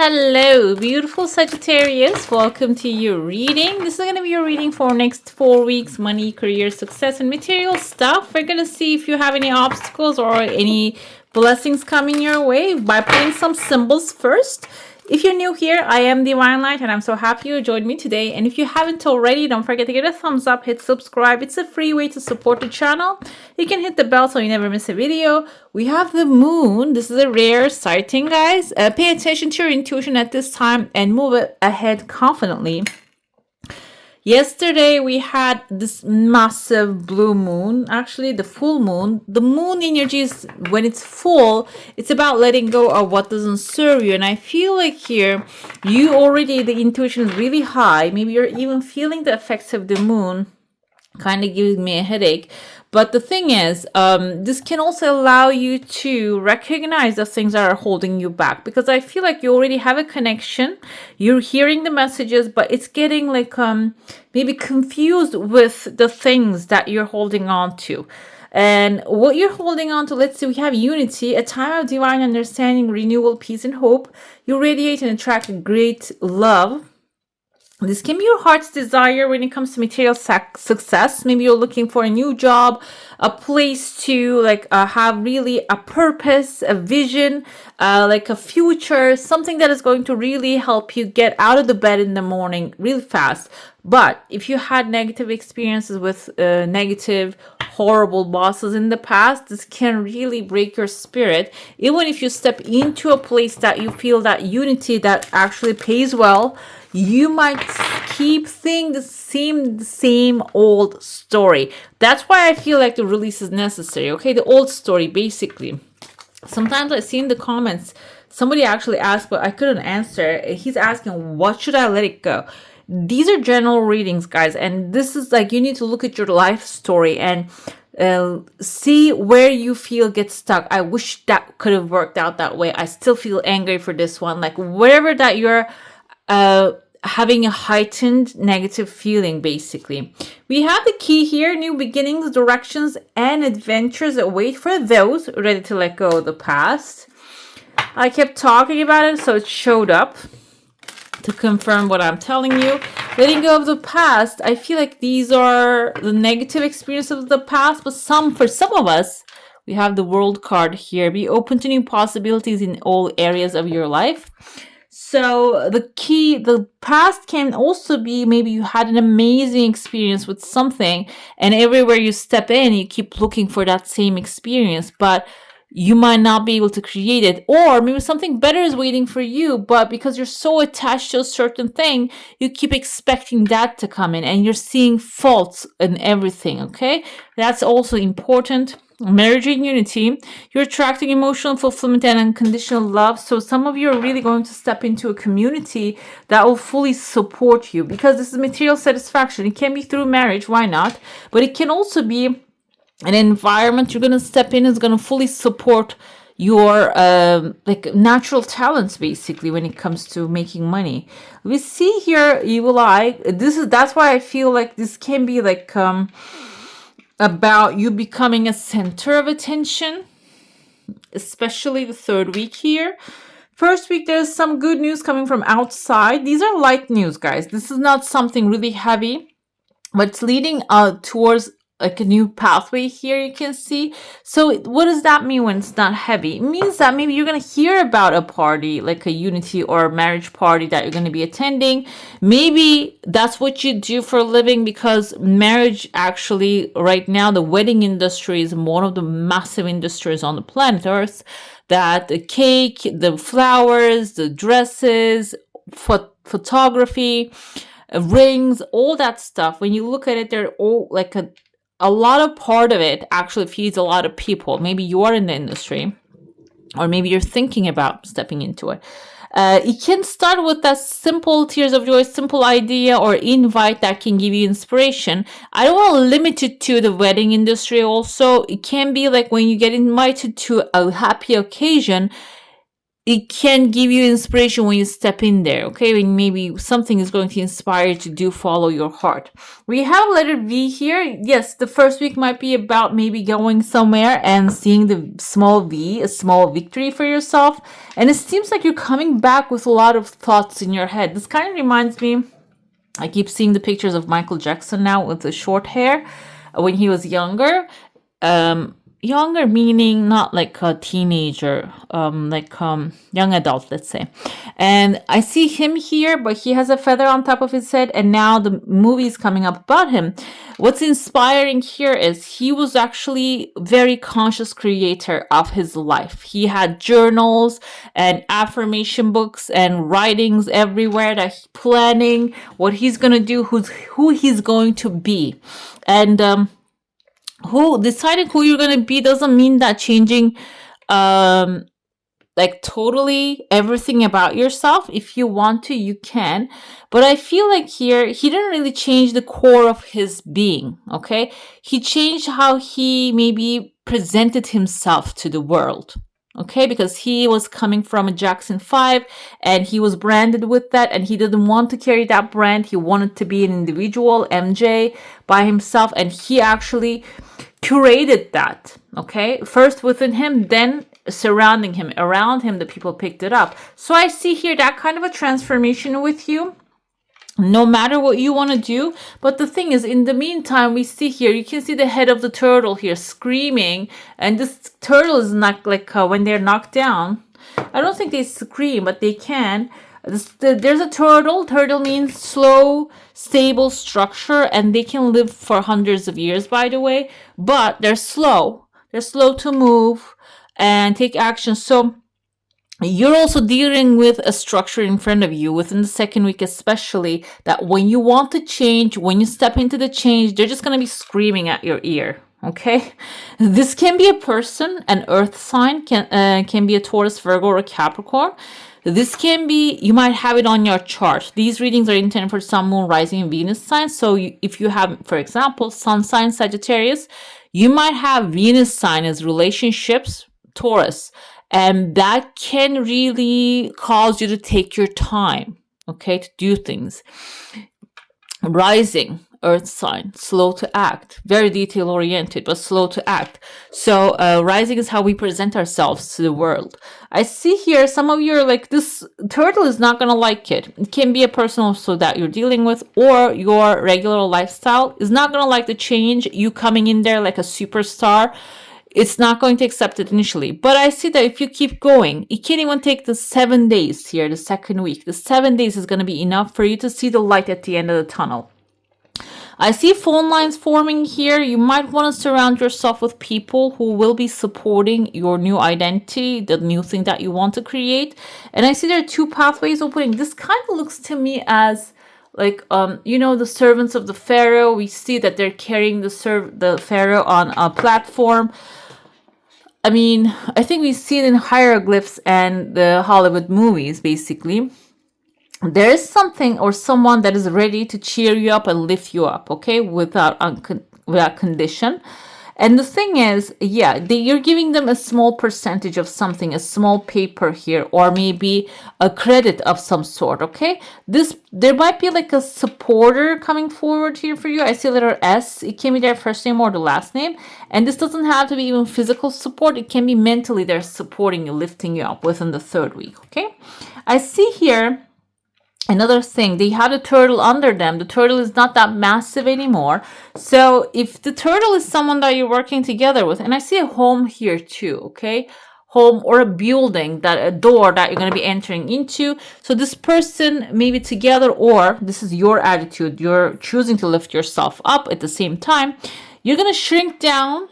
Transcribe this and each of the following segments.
Hello, beautiful Sagittarius. Welcome to your reading. This is going to be your reading for next 4 weeks, money, career, success, and material stuff. We're going to see if you have any obstacles or any blessings coming your way by putting some symbols first. If you're new here, I am Divine Light and I'm so happy you joined me today. And if you haven't already, don't forget to give it a thumbs up, hit subscribe. It's a free way to support the channel. You can hit the bell so you never miss a video. We have the moon. This is a rare sighting, guys. Pay attention to your intuition at this time and move it ahead confidently. Yesterday we had this massive blue moon, actually the full moon. The moon energy is when it's full, it's about letting go of what doesn't serve you. And I feel like here, you already, the intuition is really high. Maybe you're even feeling the effects of the moon, kind of giving me a headache. But the thing is, this can also allow you to recognize the things that are holding you back. Because I feel like you already have a connection. You're hearing the messages, but it's getting like maybe confused with the things that you're holding on to. And what you're holding on to, let's say we have unity, a time of divine understanding, renewal, peace, and hope. You radiate and attract great love. This can be your heart's desire when it comes to material success. Maybe you're looking for a new job, a place to have really a purpose, a vision, like a future, something that is going to really help you get out of the bed in the morning really fast. But if you had negative experiences with negative, horrible bosses in the past, this can really break your spirit. Even if you step into a place that you feel that unity that actually pays well, you might keep seeing the same old story. That's why I feel like the release is necessary. Okay, the old story, basically. Sometimes I see in the comments, somebody actually asked, but I couldn't answer. He's asking, what should I let it go? These are general readings, guys. And this is like, you need to look at your life story and see where you feel get stuck. I wish that could have worked out that way. I still feel angry for this one. Like wherever that you're having a heightened negative feeling, basically. We have the key here: new beginnings, directions, and adventures await for those ready to let go of the past. I kept talking about it, so it showed up to confirm what I'm telling you. Letting go of the past, I feel like these are the negative experiences of the past, but for some of us, we have the World card here. Be open to new possibilities in all areas of your life. So the past can also be, maybe you had an amazing experience with something and everywhere you step in, you keep looking for that same experience, but you might not be able to create it. Or maybe something better is waiting for you, but because you're so attached to a certain thing, you keep expecting that to come in and you're seeing faults in everything, okay? That's also important. Marriage and unity, you're attracting emotional fulfillment and unconditional love. So some of you are really going to step into a community that will fully support you, because this is material satisfaction. It can be through marriage, why not? But it can also be an environment you're going to step in is going to fully support your natural talents, basically, when it comes to making money. We see here evil eye. That's why I feel like this can be like about you becoming a center of attention, especially the third week here. First week, there's some good news coming from outside. These are light news, guys. This is not something really heavy, but it's leading towards like a new pathway here, you can see. So what does that mean when it's not heavy? It means that maybe you're going to hear about a party, like a unity or a marriage party that you're going to be attending. Maybe that's what you do for a living, because marriage, actually right now, the wedding industry is one of the massive industries on the planet Earth. That the cake, the flowers, the dresses, photography, rings, all that stuff, when you look at it, they're all like a lot of part of it actually feeds a lot of people. Maybe you are in the industry, or maybe you're thinking about stepping into it. It can start with that simple tears of joy, simple idea or invite that can give you inspiration. I don't want to limit it to the wedding industry also. It can be like when you get invited to a happy occasion, it can give you inspiration when you step in there, okay? When maybe something is going to inspire you to do follow your heart. We have letter V here. Yes, the first week might be about maybe going somewhere and seeing the small V, a small victory for yourself. And it seems like you're coming back with a lot of thoughts in your head. This kind of reminds me, I keep seeing the pictures of Michael Jackson now with the short hair when he was younger. Younger meaning not like a teenager, young adult, let's say. And I see him here, but he has a feather on top of his head, and now the movie is coming up about him. What's inspiring here is he was actually very conscious creator of his life. He had journals and affirmation books and writings everywhere that he's planning what he's gonna do, who he's going to be. And who deciding who you're gonna be doesn't mean that changing like totally everything about yourself. If you want to, you can, but I feel like here he didn't really change the core of his being. Okay, he changed how he maybe presented himself to the world. Okay, because he was coming from a Jackson 5 and he was branded with that, and he didn't want to carry that brand. He wanted to be an individual, MJ, by himself, and he actually curated that. Okay, first within him, then surrounding him, around him, the people picked it up. So I see here that kind of a transformation with you, no matter what you want to do. But the thing is, in the meantime, we see here, you can see the head of the turtle here screaming, and this turtle is not like when they're knocked down, I don't think they scream, but they can. There's a turtle. Turtle means slow, stable structure, and they can live for hundreds of years, by the way, but they're slow. They're slow to move and take action. So you're also dealing with a structure in front of you within the second week, especially, that when you want to change, when you step into the change, they're just going to be screaming at your ear. Okay, this can be a person, an earth sign, can be a Taurus, Virgo, or a Capricorn. This can be, you might have it on your chart. These readings are intended for Sun, Moon, Rising, and Venus signs. So if you have, for example, Sun sign Sagittarius, you might have Venus sign as relationships, Taurus. And that can really cause you to take your time, okay, to do things. Rising, earth sign, slow to act, very detail oriented, but slow to act. So rising is how we present ourselves to the world. I see here some of you are like, this turtle is not going to like it. It can be a person also that you're dealing with, or your regular lifestyle is not going to like the change. You coming in there like a superstar, it's not going to accept it initially. But I see that if you keep going, it can't even take the 7 days here, the second week. The 7 days is going to be enough for you to see the light at the end of the tunnel. I see phone lines forming here. You might want to surround yourself with people who will be supporting your new identity, the new thing that you want to create. And I see there are two pathways opening. This kind of looks to me as like, the servants of the Pharaoh. We see that they're carrying the Pharaoh on a platform. I mean, I think we see it in hieroglyphs and the Hollywood movies, basically. There is something or someone that is ready to cheer you up and lift you up, okay, without condition. And the thing is, you're giving them a small percentage of something, a small paper here, or maybe a credit of some sort, okay? There might be like a supporter coming forward here for you. I see letter S. It can be their first name or the last name. And this doesn't have to be even physical support. It can be mentally they're supporting you, lifting you up within the third week, okay? I see here another thing, they had a turtle under them. The turtle is not that massive anymore. So if the turtle is someone that you're working together with, and I see a home here too, okay? Home or a building, a door that you're going to be entering into. So this person maybe together, or this is your attitude. You're choosing to lift yourself up at the same time. You're going to shrink down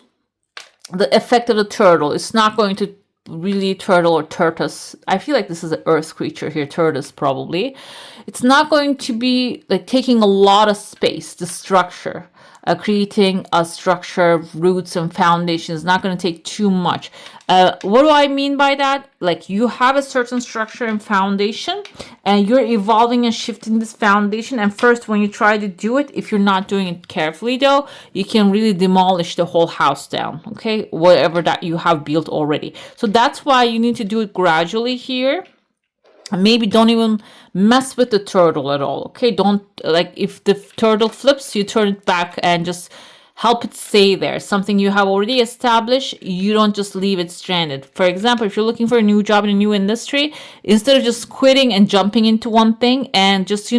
the effect of the turtle. It's not going to really turtle or tortoise. I feel like this is an earth creature here, tortoise probably. It's not going to be like taking a lot of space, the structure. creating a structure, roots, and foundation. Is not going to take too much. What do I mean by that? Like, you have a certain structure and foundation, and you're evolving and shifting this foundation. And first, when you try to do it, if you're not doing it carefully, though, you can really demolish the whole house down, okay? Whatever that you have built already. So that's why you need to do it gradually here. Maybe don't even mess with the turtle at all, okay? Don't, like, if the turtle flips, you turn it back and just help it stay there. Something you have already established, you don't just leave it stranded. For example, if you're looking for a new job in a new industry, instead of just quitting and jumping into one thing and just,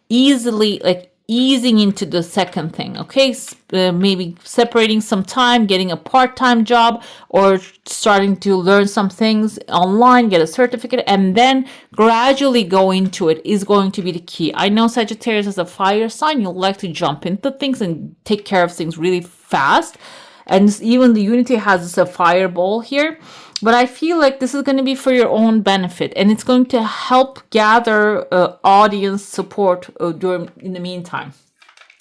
easily, like, easing into the second thing, okay? Maybe separating some time, getting a part-time job, or starting to learn some things online, get a certificate, and then gradually go into it is going to be the key. I know Sagittarius is a fire sign. You'll like to jump into things and take care of things really fast. And even the Unity has this a fireball here. But I feel like this is going to be for your own benefit, and it's going to help gather audience support in the meantime.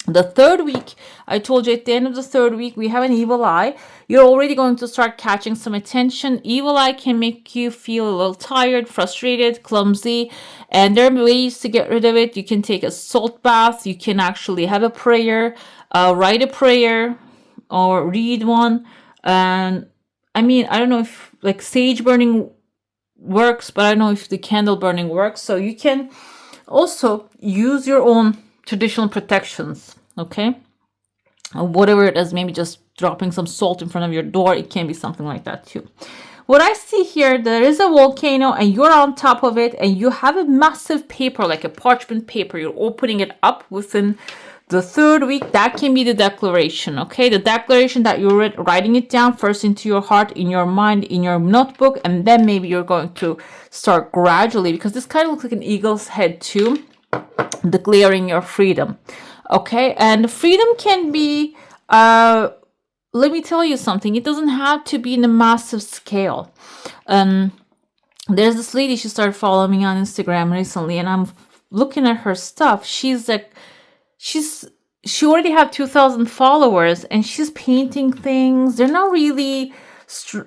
The third week, I told you at the end of the third week, we have an evil eye. You're already going to start catching some attention. Evil eye can make you feel a little tired, frustrated, clumsy, and there are ways to get rid of it. You can take a salt bath. You can actually have a prayer, write a prayer, or read one. And I mean, I don't know if like sage burning works, but I don't know if the candle burning works. So you can also use your own traditional protections, okay? Whatever it is, maybe just dropping some salt in front of your door. It can be something like that too. What I see here, there is a volcano and you're on top of it, and you have a massive paper, like a parchment paper. You're opening it up within the third week. That can be the declaration, okay? The declaration that you're writing it down first into your heart, in your mind, in your notebook, and then maybe you're going to start gradually, because this kind of looks like an eagle's head too, declaring your freedom, okay? And freedom can be, let me tell you something, it doesn't have to be in a massive scale. There's this lady, she started following me on Instagram recently, and I'm looking at her stuff. She's like, she already have 2,000 followers, and she's painting things. They're not really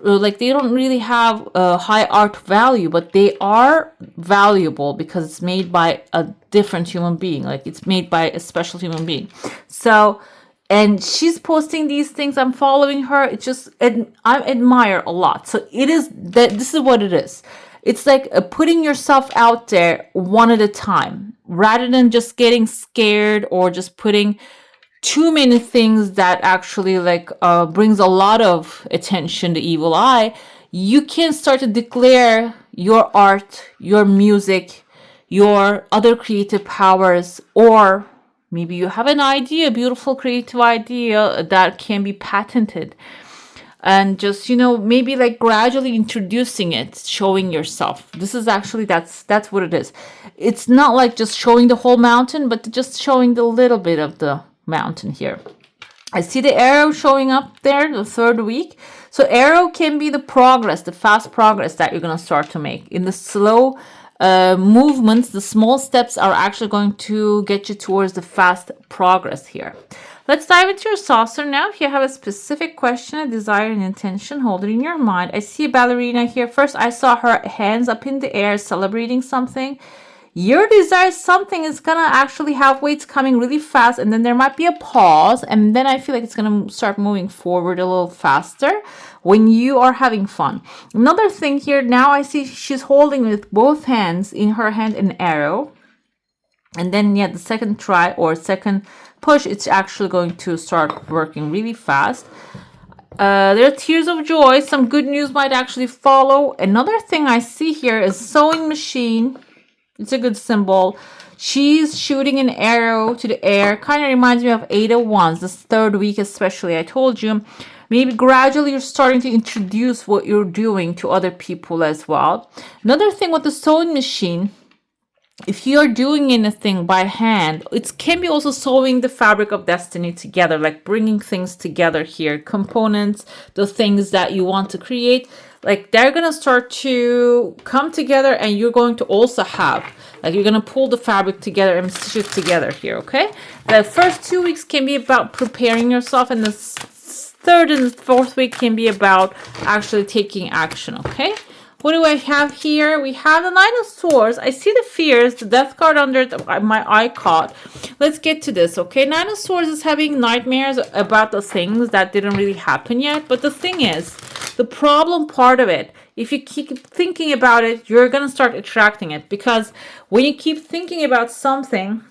like, they don't really have a high art value, but they are valuable because it's made by a different human being. Like, it's made by a special human being. So, and she's posting these things. I'm following her. It's just, I admire a lot. So it is that, this is what it is. It's like putting yourself out there one at a time, rather than just getting scared or just putting too many things that actually like brings a lot of attention to evil eye. You can start to declare your art, your music, your other creative powers, or maybe you have an idea, a beautiful creative idea that can be patented. And just, maybe like gradually introducing it, showing yourself. This is actually, that's what it is. It's not like just showing the whole mountain, but just showing the little bit of the mountain here. I see the arrow showing up there, the third week. So arrow can be the progress, the fast progress that you're going to start to make. In the slow movements, the small steps are actually going to get you towards the fast progress here. Let's dive into your saucer now. If you have a specific question, a desire, an intention, hold it in your mind. I see a ballerina here. First, I saw her hands up in the air celebrating something. Your desire, something is going to actually have weights coming really fast, and then there might be a pause, and then I feel like it's going to start moving forward a little faster when you are having fun. Another thing here, now I see she's holding with both hands in her hand an arrow. And then, the second try or second push, it's actually going to start working really fast. There are tears of joy. Some good news might actually follow. Another thing I see here is sewing machine. It's a good symbol. She's shooting an arrow to the air. Kind of reminds me of 8 of Wands, this third week especially. I told you, maybe gradually you're starting to introduce what you're doing to other people as well. Another thing with the sewing machine, if you're doing anything by hand, it can be also sewing the fabric of destiny together, like bringing things together here, components, the things that you want to create, like they're gonna start to come together, and you're going to also have, like, you're gonna pull the fabric together and stitch it together here. Okay, the first 2 weeks can be about preparing yourself, and the third and fourth week can be about actually taking action. Okay, what do I have here? We have the Nine of Swords. I see the fears, the Death card under my eye caught. Let's get to this, okay? Nine of Swords is having nightmares about the things that didn't really happen yet. But the thing is, the problem part of it, if you keep thinking about it, you're going to start attracting it. Because when you keep thinking about something,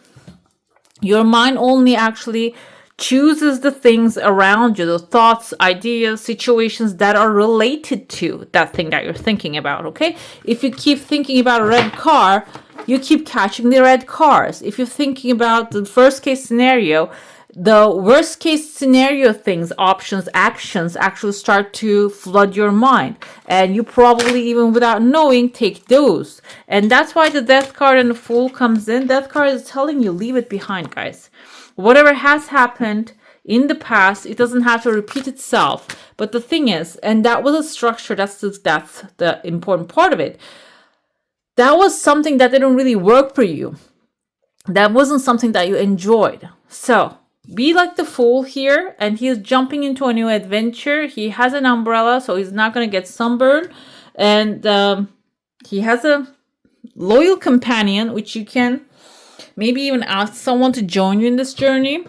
your mind only actually chooses the things around you, the thoughts, ideas, situations that are related to that thing that you're thinking about. Okay, if you keep thinking about a red car, you keep catching the red cars. If you're thinking about the first case scenario, the worst case scenario things, options, actions actually start to flood your mind, and you probably, even without knowing, take those. And that's why the Death card and the Fool comes in. Death card is telling you, leave it behind, guys. Whatever has happened in the past, it doesn't have to repeat itself. But the thing is, and that was a structure, that's the important part of it. That was something that didn't really work for you. That wasn't something that you enjoyed. So be like the Fool here, and he is jumping into a new adventure. He has an umbrella, so he's not going to get sunburned. And he has a loyal companion, which you can maybe even ask someone to join you in this journey.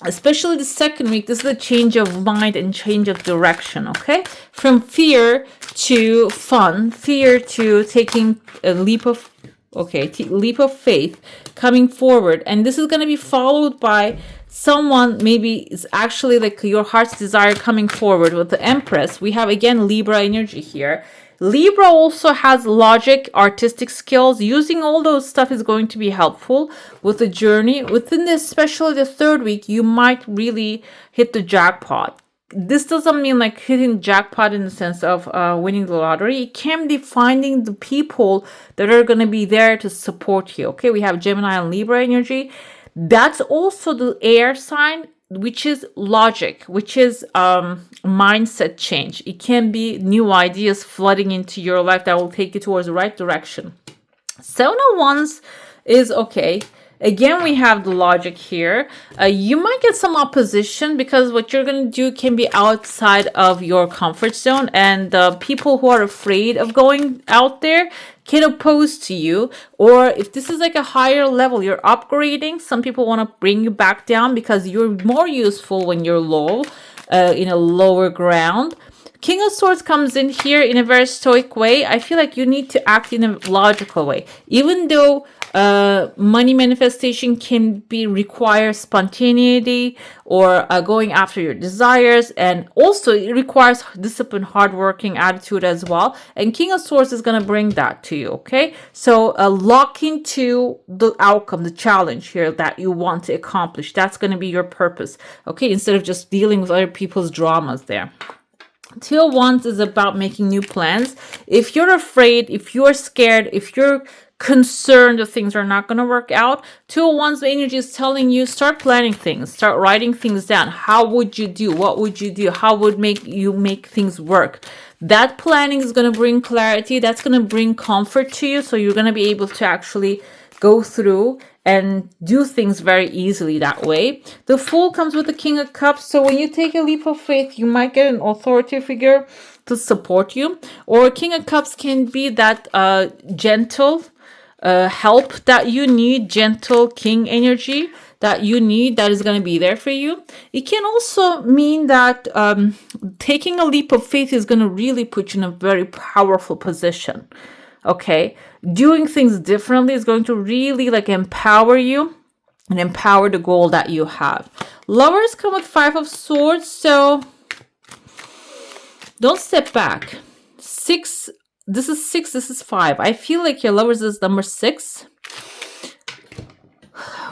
Especially the second week, this is a change of mind and change of direction, okay? From fear to fun, fear to taking a leap of, leap of faith, coming forward. And this is going to be followed by someone, maybe is actually like your heart's desire coming forward. With the Empress, we have again Libra energy here. Libra also has logic, artistic skills. Using all those stuff is going to be helpful with the journey. Within this, especially the third week, you might really hit the jackpot. This doesn't mean like hitting jackpot in the sense of winning the lottery. It can be finding the people that are going to be there to support you. Okay, we have Gemini and Libra energy. That's also the air sign, which is logic, which is mindset change. It can be new ideas flooding into your life that will take you towards the right direction. Seven of Wands is okay. Again, we have the logic here. You might get some opposition because what you're going to do can be outside of your comfort zone, and people who are afraid of going out there can oppose to you. Or if this is like a higher level, you're upgrading, some people want to bring you back down because you're more useful when you're low, in a lower ground. King of Swords comes in here in a very stoic way. I feel like you need to act in a logical way. Even though money manifestation can require spontaneity or going after your desires, and also it requires discipline, hardworking attitude as well. And King of Swords is going to bring that to you, okay? So lock into the outcome, the challenge here that you want to accomplish. That's going to be your purpose, okay? Instead of just dealing with other people's dramas there. Two of Wands is about making new plans. If you're afraid, if you're scared, if you're concerned that things are not going to work out, Two of Wands energy is telling you, start planning things, start writing things down. How would you do? What would you do? How would you make things work? That planning is going to bring clarity. That's going to bring comfort to you. So you're going to be able to actually go through and do things very easily that way. The Fool comes with the King of Cups. So when you take a leap of faith, you might get an authority figure to support you. Or King of Cups can be that gentle help that you need, gentle king energy that you need, that is going to be there for you. It can also mean that taking a leap of faith is going to really put you in a very powerful position. Okay, doing things differently is going to really like empower you and empower the goal that you have. Lovers come with Five of Swords, so don't step back. Six, this is 6, this is 5. I feel like your lovers is number 6.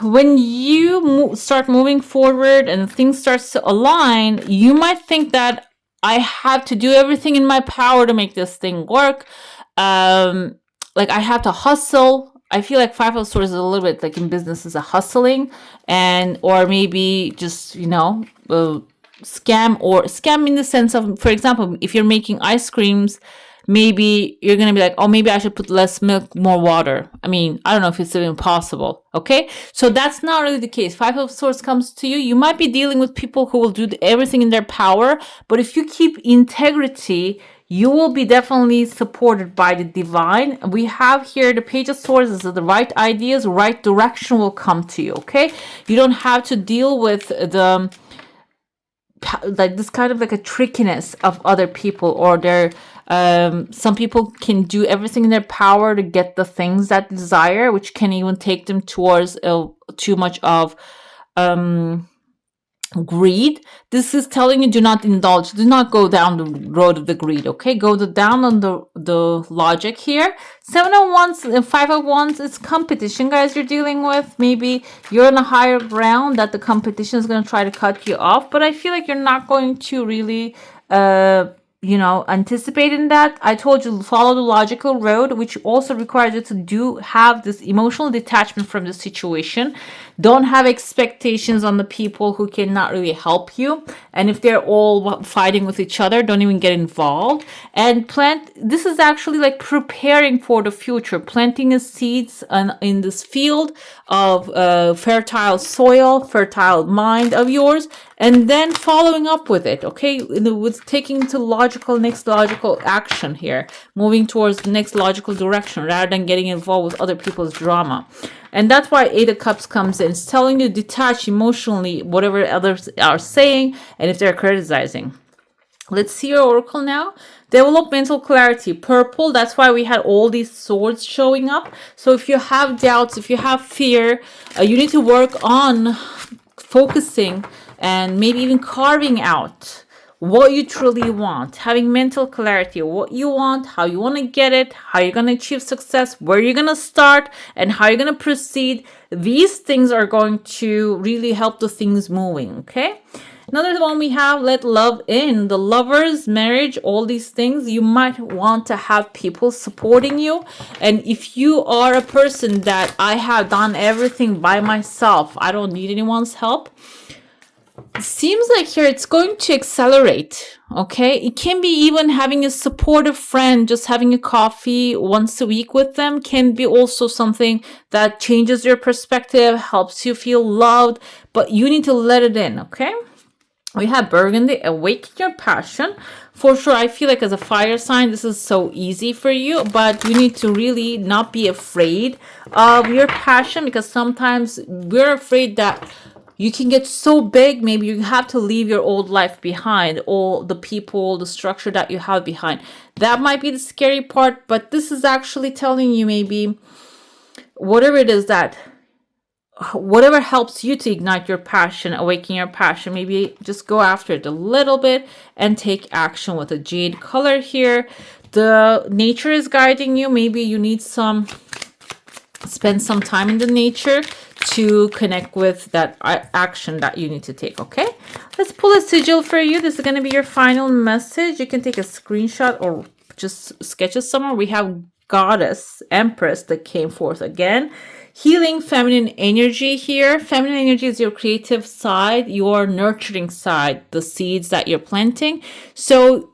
When you start moving forward and things start to align, you might think that I have to do everything in my power to make this thing work. Like I have to hustle. I feel like Five of Swords is a little bit like in business is a hustling, and or maybe just scam in the sense of, for example, if you're making ice creams, maybe you're gonna be like, oh, maybe I should put less milk, more water. I mean, I don't know if it's even possible. Okay, so that's not really the case. Five of Swords comes to you. You might be dealing with people who will do everything in their power, but if you keep integrity, you will be definitely supported by the divine. We have here the Page of Swords. This is the right ideas, right direction will come to you. Okay, you don't have to deal with the like this kind of like a trickiness of other people, or their some people can do everything in their power to get the things that they desire, which can even take them towards too much of greed. This is telling you, do not indulge, do not go down the road of the greed. Okay, go down on the logic here. Seven of Wands and Five of Wands is competition, guys, you're dealing with. Maybe you're on a higher ground that the competition is going to try to cut you off, but I feel like you're not going to really anticipating that. I told you, follow the logical road, which also requires you to have this emotional detachment from the situation. Don't have expectations on the people who cannot really help you, and if they're all fighting with each other, don't even get involved. And this is actually like preparing for the future, planting a seeds in this field of fertile soil, fertile mind of yours, and then following up with it. Okay, with taking to next logical action here, moving towards the next logical direction rather than getting involved with other people's drama. And that's why Eight of Cups comes in. It's telling you detach emotionally whatever others are saying, and if they're criticizing. Let's see your oracle now. Develop mental clarity. Purple, that's why we had all these swords showing up. So if you have doubts, if you have fear, you need to work on focusing and maybe even carving out what you truly want, having mental clarity, what you want, how you want to get it, how you're going to achieve success, where you're going to start, and how you're going to proceed. These things are going to really help the things moving. Okay, another one we have, let love in. The Lovers, marriage, all these things, you might want to have people supporting you. And if you are a person that I have done everything by myself, I don't need anyone's help, seems like here it's going to accelerate. Okay, it can be even having a supportive friend, just having a coffee once a week with them can be also something that changes your perspective, helps you feel loved, but you need to let it in. Okay, we have Burgundy, awaken your passion. For sure, I feel like as a fire sign, this is so easy for you, but you need to really not be afraid of your passion, because sometimes we're afraid that you can get so big, maybe you have to leave your old life behind, all the people, the structure that you have behind. That might be the scary part, but this is actually telling you maybe whatever it is that, whatever helps you to ignite your passion, awaken your passion, maybe just go after it a little bit and take action with a jade color here. The nature is guiding you. Maybe you need spend some time in the nature to connect with that action that you need to take. Okay, let's pull a sigil for you. This is going to be your final message. You can take a screenshot or just sketch it somewhere. We have Goddess, Empress that came forth again. Healing feminine energy here. Feminine energy is your creative side, your nurturing side, the seeds that you're planting. So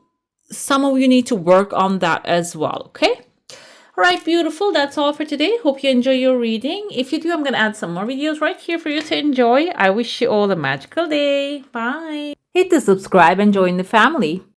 some of you need to work on that as well. Okay, all right, beautiful. That's all for today. Hope you enjoy your reading. If you do, I'm going to add some more videos right here for you to enjoy. I wish you all a magical day. Bye. Hit the subscribe and join the family.